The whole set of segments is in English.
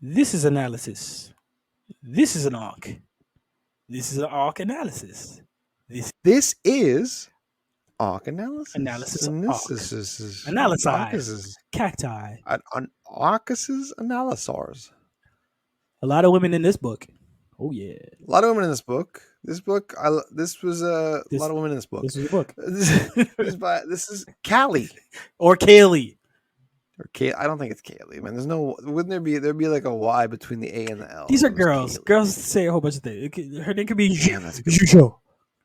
This is analysis. This is an arc. This is an arc analysis. This This is arc analysis, analysis and this arc. is Analysize. Arcus's Cacti. Arcus's analysaurs. A lot of women in this book. Oh yeah. A lot of women in this book. This was a This lot of women in this book. this is a book. This is Callie. Or Kaylee. Or Kay, I don't think it's Kaylee, man. There's no, wouldn't there'd be like a Y between the A and the L. These are if it was girls. Kaylee. Girls say a whole bunch of things. Her name could be Damn, that's a good Jujo.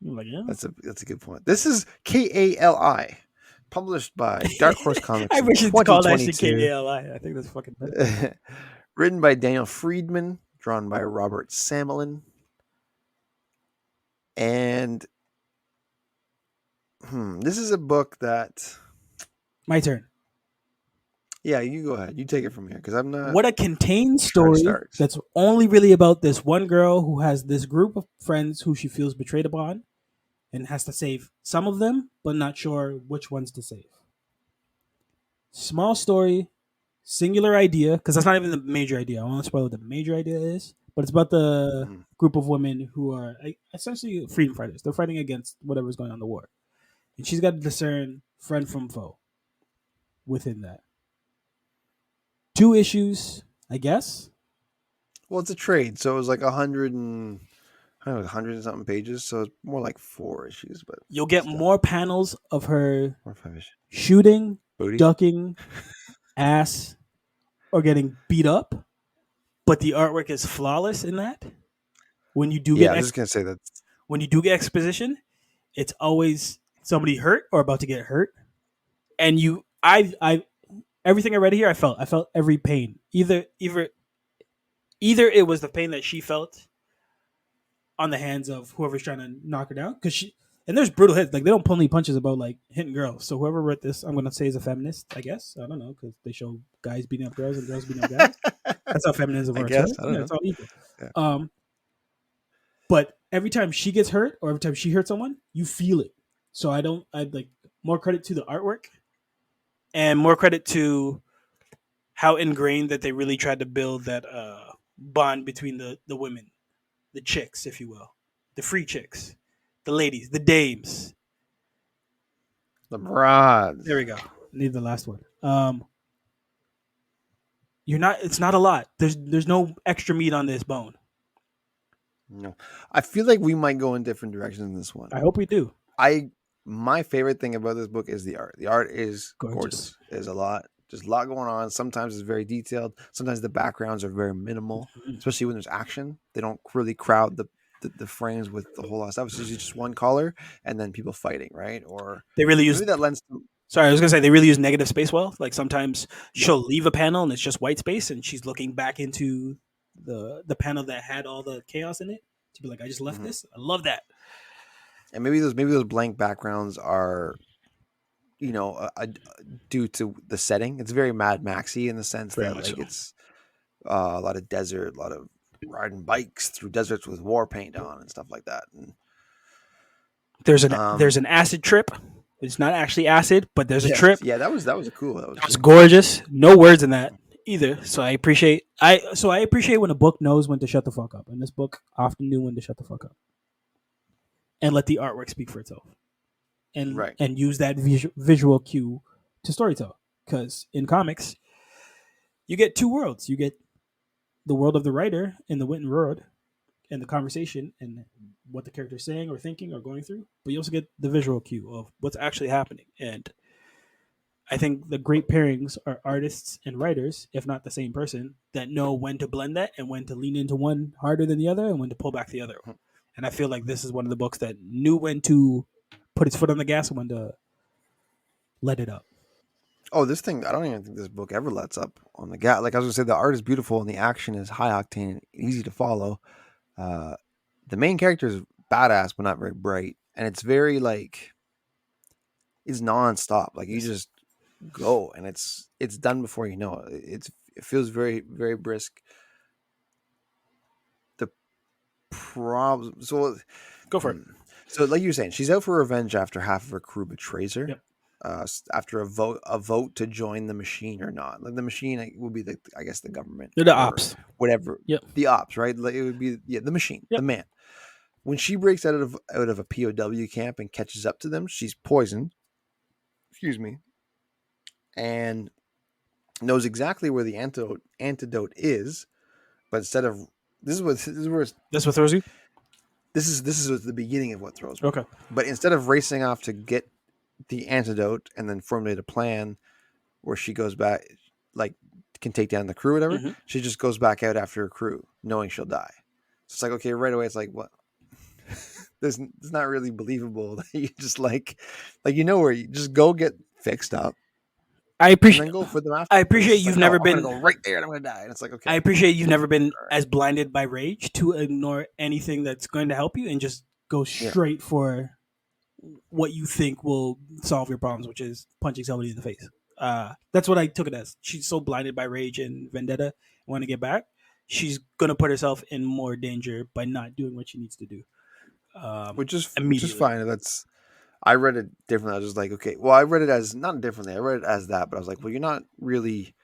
I'm like, yeah. That's a good point. This is KALI, published by Dark Horse Comics I in wish it's called that shit 2022. KALI. I think that's fucking funny. Written by Daniel Friedman, drawn by Robert Samelin. And this is a book that, My turn. yeah, you go ahead. You take it from here because I'm not. What a contained trying to story start. that's only really about this one girl who has this group of friends who she feels betrayed upon and has to save some of them, but not sure which ones to save. Small story, singular idea, because that's not even the major idea. I won't spoil what the major idea is, but it's about the Mhm. group of women who are essentially freedom fighters. They're fighting against whatever's going on in the war. And she's got to discern friend from foe within that. Two issues, I guess. Well, it's a trade, so it was like 100 and I don't know, 100 and something pages, so it's more like 4 issues, but You'll get still, more panels of her 4 or 5 issues. shooting, Booty. ducking, ass, or getting beat up, but the artwork is flawless in that. When you do Yeah, get I was just gonna say that. when you do get exposition, it's always somebody hurt or about to get hurt, and I everything I read here, I felt every pain. Either it was the pain that she felt on the hands of whoever's trying to knock her down, because she and there's brutal hits. Like they don't pull any punches about like hitting girls. So whoever wrote this, I'm gonna say is a feminist. I guess I don't know because they show guys beating up girls and girls beating up guys. That's how feminism I works, guess right? I don't Yeah, know. it's all equal. Yeah. But every time she gets hurt or every time she hurts someone, you feel it. So I'd like more credit to the artwork and more credit to how ingrained that they really tried to build that bond between the women, the chicks, if you will, the free chicks, the ladies, the dames. The broads. There we go. Need the last one. You're not. It's not a lot. There's no extra meat on this bone. No, I feel like we might go in different directions in this one. I hope we do. My favorite thing about this book is the art. The art is Gorgeous. gorgeous. There's just a lot going on. Sometimes it's very detailed. Sometimes the backgrounds are very minimal, Mhm. especially when there's action. They don't really crowd the frames with the whole lot of stuff. It's usually just one color and then people fighting, right? Or They really use. maybe that lends. Sorry, I was gonna say they really use negative space well. Like sometimes she'll leave a panel and it's just white space, and she's looking back into the panel that had all the chaos in it to be like, I just left Mhm. this. I love that. And maybe those blank backgrounds are due to the setting. It's very Mad Maxy in the sense Very that much like so. it's a lot of desert, a lot of riding bikes through deserts with war paint on and stuff like that. And There's an acid trip. It's not actually acid, but there's a yes, trip. yeah, that was cool. That was It's cool. gorgeous. No words in that either. So I appreciate when a book knows when to shut the fuck up, and this book often knew when to shut the fuck up and let the artwork speak for itself, and Right. use that visual cue to storytell. Because in comics, you get two worlds. You get the world of the writer in the written word and the conversation and what the character's saying or thinking or going through, but you also get the visual cue of what's actually happening. And I think the great pairings are artists and writers, if not the same person, that know when to blend that and when to lean into one harder than the other and when to pull back the other. And I feel like this is one of the books that knew when to put its foot on the gas and when to let it up. Oh, this thing, I don't even think this book ever lets up on the gas. Like I was gonna say, the art is beautiful and the action is high octane and easy to follow. Uh, the main character is badass, but not very bright, and it's very like it's nonstop. Like you just go, and it's done before you know it. It feels very very brisk. The problem, so Go for it. hmm. So like you were saying, she's out for revenge after half of her crew betrays her. Yep. after a vote to join the machine or not. Like the machine would be I guess the government They're the or ops. whatever. Yep. The ops, right? Like it would be the machine, Yep. the man. When she breaks out of a POW camp and catches up to them, she's poisoned. Excuse me, and knows exactly where the antidote is, but instead of this is where That's what throws you. this is the beginning of what throws me. Okay. But instead of racing off to get the antidote and then formulate a plan where she goes back, like can take down the crew or whatever, Mhm. she just goes back out after her crew, knowing she'll die. So it's like, okay, right away, it's like, what? It's not really believable that you just like where you just go get fixed up I and appreciate. then go for them after. I appreciate It's you've like, never no, been. I'm gonna go right there and I'm gonna die. And it's like, okay, I appreciate you've never been Alright. as blinded by rage to ignore anything that's going to help you and just go straight for what you think will solve your problems, which is punching somebody in the face. That's what I took it as. She's so blinded by rage and vendetta, want to get back. She's gonna put herself in more danger by not doing what she needs to do. which is Immediately. fine. I read it differently. I was just like, okay, well, I read it as not differently. I read it as that, but I was like, well, you're not really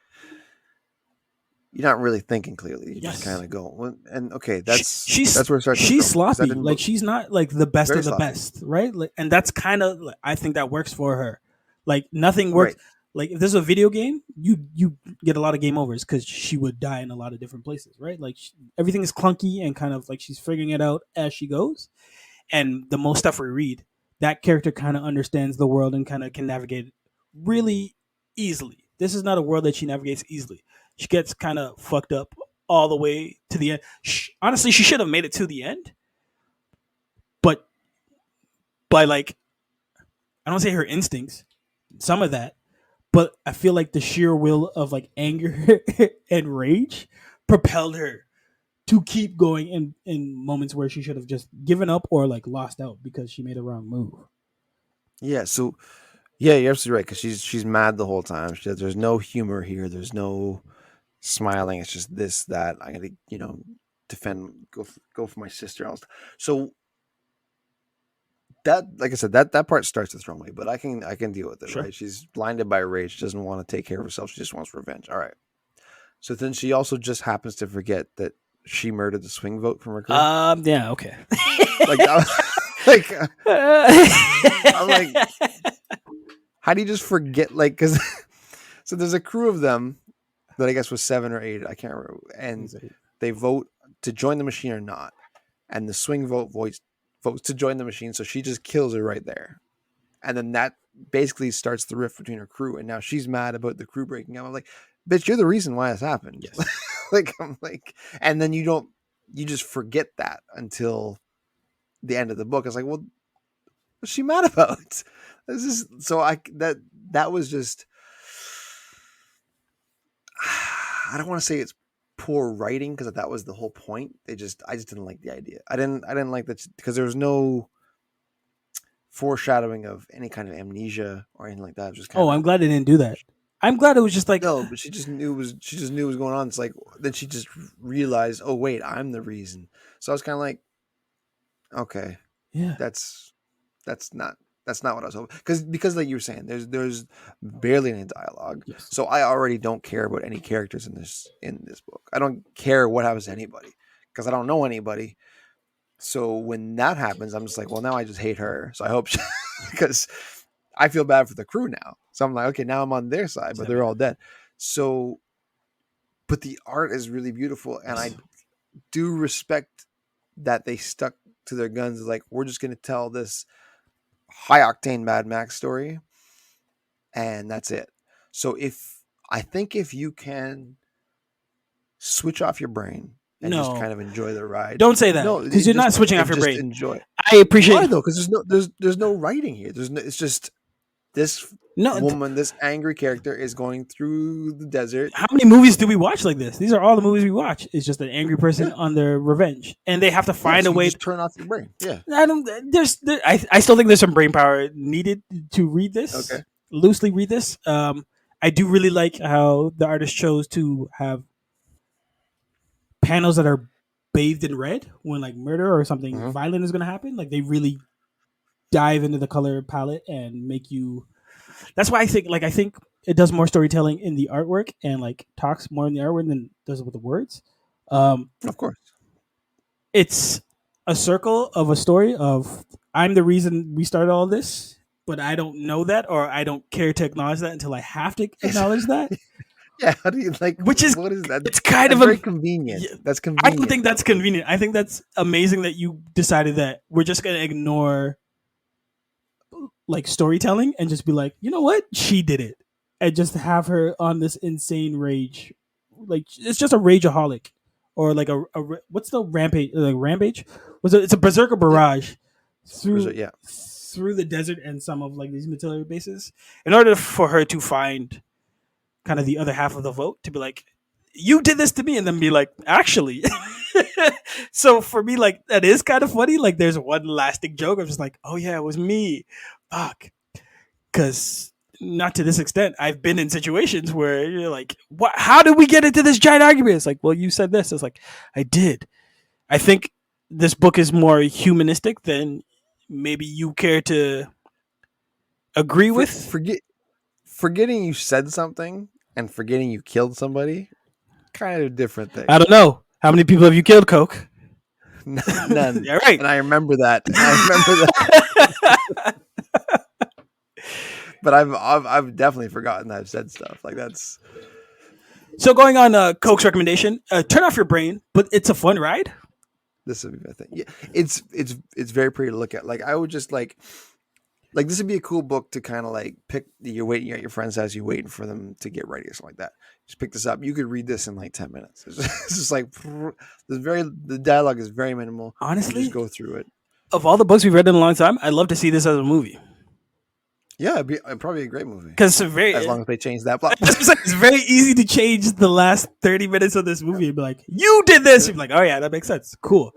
thinking clearly. You just Yes. kind of go, well, and okay, she's that's where it starts. to she's throw me, 'cause I sloppy. didn't Like be- she's not like the best Very of the sloppy. best, right? Like, and that's kind of I think that works for her. Like nothing works. Right. Like if there's a video game, you get a lot of game overs because she would die in a lot of different places, right? Like everything is clunky and kind of like she's figuring it out as she goes. And the most stuff we read, that character kind of understands the world and kind of can navigate it really easily. This is not a world that she navigates easily. She gets kind of fucked up all the way to the end. Honestly, she should have made it to the end, but by like, I don't say her instincts, some of that, but I feel like the sheer will of like anger and rage propelled her to keep going in moments where she should have just given up or like lost out because she made a wrong move. Yeah. So, yeah, you're absolutely right because she's mad the whole time. There's no humor here. There's no smiling. It's just this that I gotta defend go for my sister. So that, like I said, that part starts to throw me, but I can deal with it. Sure. Right? She's blinded by rage. She doesn't want to take care of herself. She just wants revenge. All right. So then she also just happens to forget that she murdered the swing vote from her crew. Yeah, okay. Like, like I'm like, how do you just forget? Like, because so there's a crew of them that I guess was 7 or 8. I can't remember, and they vote to join the machine or not, and the swing votes to join the machine. So she just kills her right there, and then that basically starts the rift between her crew, and now she's mad about the crew breaking up. I'm like, bitch, you're the reason why this happened. Yes. I'm like, and then you just forget that until the end of the book. It's like, well, what's she mad about? This is so that was just, I don't want to say it's poor writing because that was the whole point. I just didn't like the idea. I didn't like that because there was no foreshadowing of any kind of amnesia or anything like that. It was just kind I'm glad they didn't do that. I'm glad it was just like no, but she just knew it was going on. It's like then she just realized, oh wait, I'm the reason. So I was kind of like, okay, yeah. that's not what I was hoping because like you were saying, there's barely any dialogue. Yes. So I already don't care about any characters in this book. I don't care what happens to anybody because I don't know anybody. So when that happens, I'm just like, well, now I just hate her. So I hope because I feel bad for the crew now. So I'm like, okay, now I'm on their side, but they're all dead. So, but the art is really beautiful, and I do respect that they stuck to their guns. Like, we're just going to tell this high octane Mad Max story, and that's it. So I think if you can switch off your brain and just kind of enjoy the ride, don't say that because you're not switching off your brain. Enjoy it. I appreciate why though, because there's no writing here. It's just this woman, this angry character is going through the desert. How many movies do we watch like this? These are all the movies we watch. It's just an angry person on their revenge, and they have to find a way to turn off your brain. Yeah, I still think there's some brain power needed to read this. Okay, loosely read this. I do really like how the artist chose to have panels that are bathed in red when like murder or something violent is going to happen. Like they really dive into the color palette and make you That's why I think it does more storytelling in the artwork and like talks more in the artwork than it does with the words. Um, Of course. it's a circle of a story of I'm the reason we started all this, but I don't know that or I don't care to acknowledge that until I have to acknowledge that. Yeah, how do you like? Which is what is that? it's kind That's of very a convenient. yeah, That's I convenient. don't think that's convenient. I think that's amazing that you decided that we're just gonna ignore like storytelling and just be like, you know what, she did it, and just have her on this insane rage. Like it's just a rageaholic, or like what's the rampage? Like rampage was it? It's a berserker barrage through Yeah. through the desert and some of like these military bases in order for her to find kind of the other half of the vote to be like, you did this to me, and then be like, actually. So for me, like that is kind of funny. Like there's one lasting joke. I'm just like, oh yeah, it was me. Fuck. Because not to this extent, I've been in situations where you're like, what? How did we get into this giant argument? It's like, well, you said this. It's like, I did. I think this book is more humanistic than maybe you care to agree with. Forgetting you said something and forgetting you killed somebody, kind of different thing. I don't know. How many people have you killed, Coke? None. All right. And I remember that. But I've definitely forgotten that I've said stuff like that's. So going on Coke's recommendation, turn off your brain, but it's a fun ride. This would be my thing. Yeah, it's very pretty to look at. Like I would just like this would be a cool book to kind of like pick. You're waiting at your friend's house, you're waiting for them to get ready or something like that. Just pick this up. You could read this in like 10 minutes. It's just like the dialogue is very minimal. Honestly, you just go through it. Of all the books we've read in a long time, I'd love to see this as a movie. Yeah, it'd probably be a great movie. Because as long as they change that plot. It's very easy to change the last 30 minutes of this movie and be like, you did this. You're like, oh yeah, that makes sense. Cool.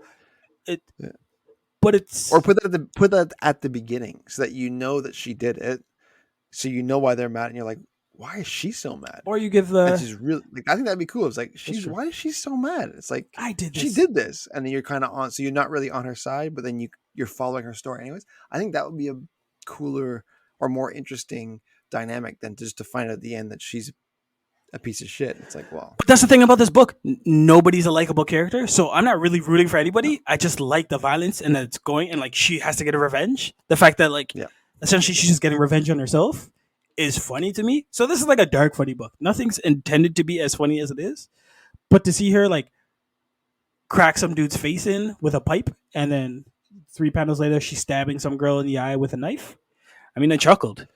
But it's or put that at the beginning so that you know that she did it, so you know why they're mad, and you're like, why is she so mad? Or you give the. And she's really like, I think that'd be cool. It's like why is she so mad? It's like I did this. She did this, and then you're kind of on. So you're not really on her side, but then you're following her story anyways. I think that would be a cooler or more interesting dynamic than just to find out at the end that she's a piece of shit. It's like, well, but that's the thing about this book. Nobody's a likable character, so I'm not really rooting for anybody. I just like the violence and that it's going, and like she has to get a revenge. The fact that like essentially she's just getting revenge on herself is funny to me. So this is like a dark, funny book. Nothing's intended to be as funny as it is, but to see her like crack some dude's face in with a pipe, and then 3 panels later she's stabbing some girl in the eye with a knife. I mean, I chuckled.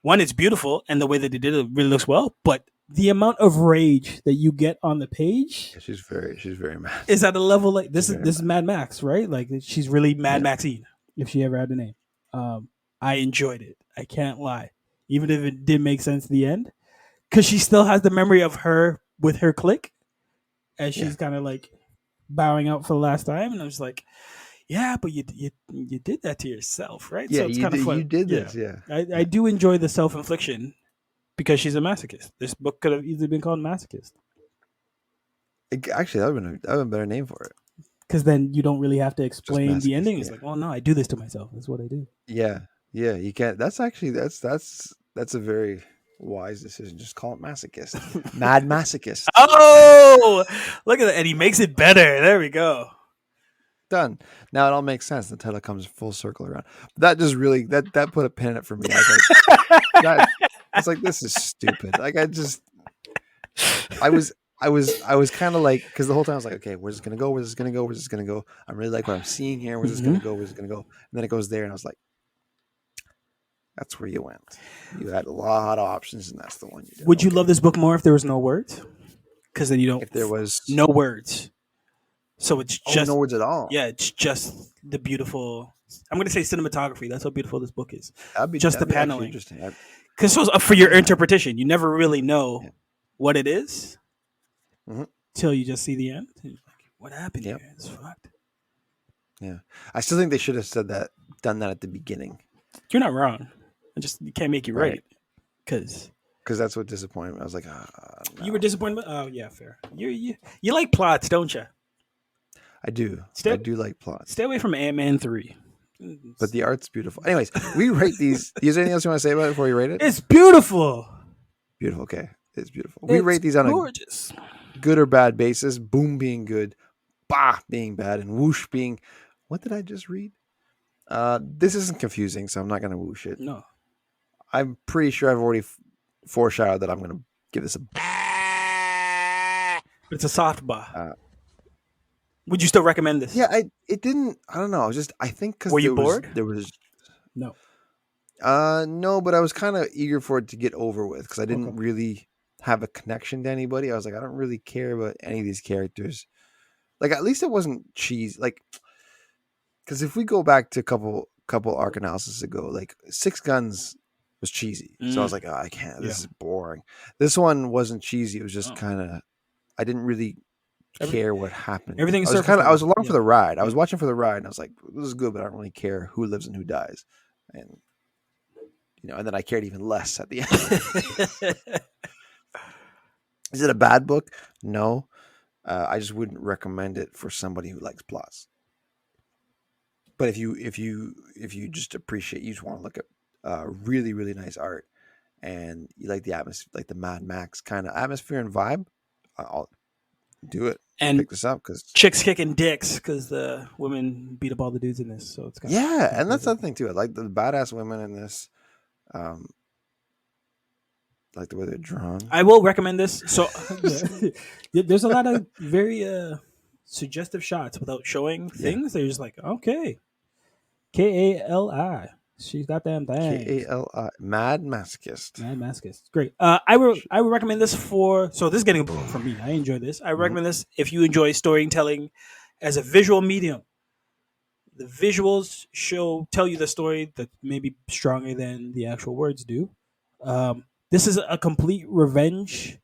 One, it's beautiful, and the way that they did it really looks well. But the amount of rage that you get on the page, she's very mad. Is at a level like this is Mad Max, right? Like she's really Mad Maxine, if she ever had a name. I enjoyed it. I can't lie, even if it didn't make sense at the end, because she still has the memory of her with her clique, as she's kind of like bowing out for the last time, and I was like. Yeah, but you did that to yourself, right? Yeah, so it's kind of fun. You did this, yeah. I do enjoy the self-infliction because she's a masochist. This book could have easily been called Masochist. Actually, that would have been a better name for it. Because then you don't really have to explain the ending. It's like, oh no, I do this to myself. That's what I do. Yeah, you can't. That's actually that's a very wise decision. Just call it Masochist. Mad Masochist. Oh, look at that, and he makes it better. There we go. Done. Now it all makes sense. The title comes full circle around. That just really that put a pin in it for me. It's like this is stupid. Like I was kind of like, because the whole time I was like, okay, where's this gonna go? Where's this gonna go? Where's this gonna go? I'm really like what I'm seeing here. Where's this gonna go? Where's this gonna go? And then it goes there, and I was like, that's where you went. You had a lot of options, and that's the one you did. Would you love this book more if there was no words? Because then you don't. If there was no words. So it's just no words at all. Yeah, it's just the beautiful. I'm going to say cinematography. That's how beautiful this book is. That'd be the paneling. Interesting. Because so for your interpretation, you never really know what it is till you just see the end. Like, what happened here? It's fucked. Yeah, I still think they should have done that at the beginning. You're not wrong. You can't make you right. Because that's what disappointed me. I was like, no. You were disappointed. Oh yeah, fair. You like plots, don't you? I do. I do like plots. Stay away from Ant-Man 3. but the art's beautiful. Anyways, we rate these. Is there anything else you want to say about it before you rate it? It's beautiful. Beautiful. Okay, it's beautiful. We It's rate these on gorgeous. a good or bad basis. Boom being good, bah being bad, and whoosh being. What did I just read? This isn't confusing, so I'm not gonna whoosh it. No. I'm pretty sure I've already foreshadowed that I'm gonna give this a. It's a soft bah. Uh, Would you still recommend this? Yeah, it didn't. I don't know. I think because Were you bored? There was No. no, but I was kind of eager for it to get over with because I didn't Okay. really have a connection to anybody. I was like, I don't really care about any of these characters. Like, at least it wasn't cheese. Like, because if we go back to a couple arc analysis ago, like Six Guns was cheesy, so I was like, oh, I can't. This is boring. This one wasn't cheesy. It was just kind of. I didn't really care what happened. Everything I was along for the ride. I was watching for the ride, and I was like, "This is good," but I don't really care who lives and who dies, and and then I cared even less at the end. Is it a bad book? No, I just wouldn't recommend it for somebody who likes plots. But if you just appreciate, you just want to look at really really nice art, and you like the atmosphere, like the Mad Max kind of atmosphere and vibe, I'll do it. And pick this up because chicks kicking dicks because the women beat up all the dudes in this. So it's kind and that's the thing too. I like the badass women in this. Like the way they're drawn. I will recommend this. So there's a lot of very suggestive shots without showing things. They're just like, okay, Kali. She's got them things. Kali. Mad Masochist. Mad Masochist. Great. I would recommend this for. So this is getting a book from me. I enjoy this. I recommend this if you enjoy storytelling as a visual medium. The visuals tell you the story that maybe stronger than the actual words do. This is a complete revenge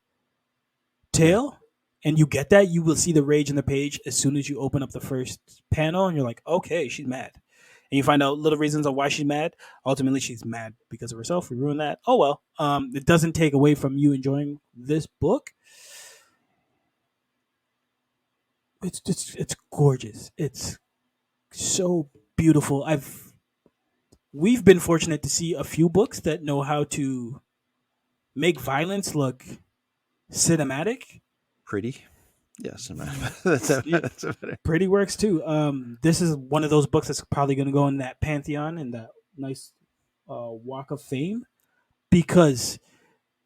tale, and you get that. You will see the rage in the page as soon as you open up the first panel, and you're like, okay, she's mad. And you find out little reasons on why she's mad. Ultimately, she's mad because of herself. We ruined that. Oh, well. It doesn't take away from you enjoying this book. It's gorgeous. It's so beautiful. We've been fortunate to see a few books that know how to make violence look cinematic. Pretty. Yeah, cinematic. That's better. Pretty works too. This is one of those books that's probably going to go in that pantheon and that nice walk of fame because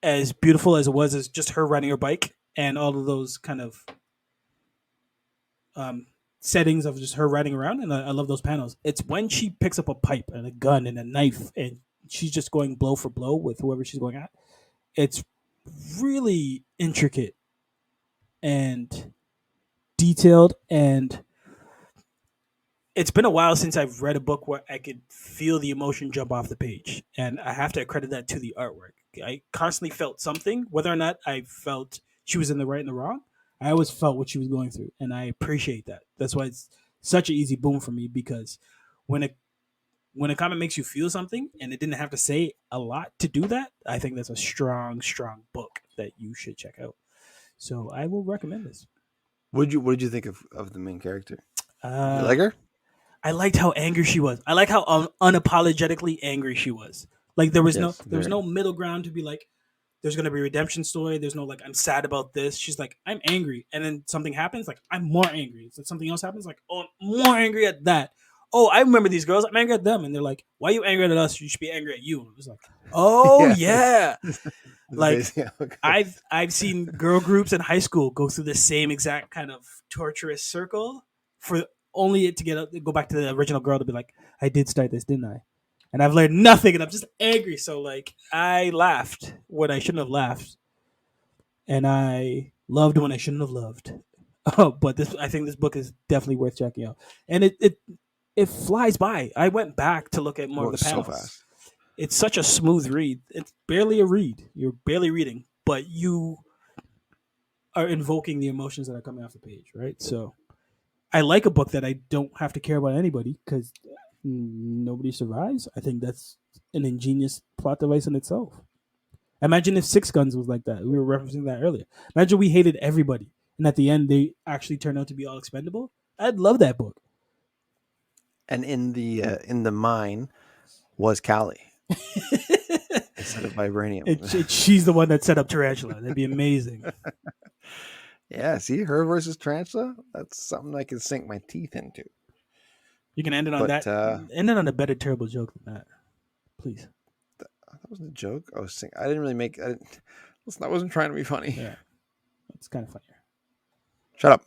as beautiful as it was as just her riding her bike and all of those kind of settings of just her riding around, and I love those panels. It's when she picks up a pipe and a gun and a knife and she's just going blow for blow with whoever she's going at. It's really intricate and detailed, and it's been a while since I've read a book where I could feel the emotion jump off the page, and I have to accredit that to the artwork. I constantly felt something, whether or not I felt she was in the right and the wrong. I always felt what she was going through, and I appreciate that. That's why it's such an easy boom for me, because when a comic makes you feel something and it didn't have to say a lot to do that, I think that's a strong, strong book that you should check out. So I will recommend this. What did you think of the main character? You like her? I liked how angry she was. I like how unapologetically angry she was. Like there was no middle ground to be like, there's going to be a redemption story. There's no like, I'm sad about this. She's like, I'm angry. And then something happens, like, I'm more angry. So something else happens, like, oh, I'm more angry at that. Oh, I remember these girls. I'm angry at them. And they're like, why are you angry at us? You should be angry at you. And it was like, oh, yeah. Like, I've seen girl groups in high school go through the same exact kind of torturous circle for only it to go back to the original girl to be like, I did start this, didn't I? And I've learned nothing, and I'm just angry. So, like, I laughed when I shouldn't have laughed, and I loved when I shouldn't have loved. Oh, but I think this book is definitely worth checking out, and it flies by. I went back to look at more of the panels. So fast. It's such a smooth read. It's barely a read. You're barely reading, but you are invoking the emotions that are coming off the page, right? So, I like a book that I don't have to care about anybody because nobody survives. I think that's an ingenious plot device in itself. Imagine if Six Guns was like that. We were referencing that earlier. Imagine we hated everybody, and at the end they actually turned out to be all expendable. I'd love that book. And in the mine was Callie instead of vibranium. She's the one that set up Tarantula. That'd be amazing. Yeah, see, her versus Tarantula. That's something I can sink my teeth into. You can end it on But that. End it on a better terrible joke than that, please. that wasn't a joke. I didn't really make. I wasn't trying to be funny. Yeah, it's kind of funnier. Shut up.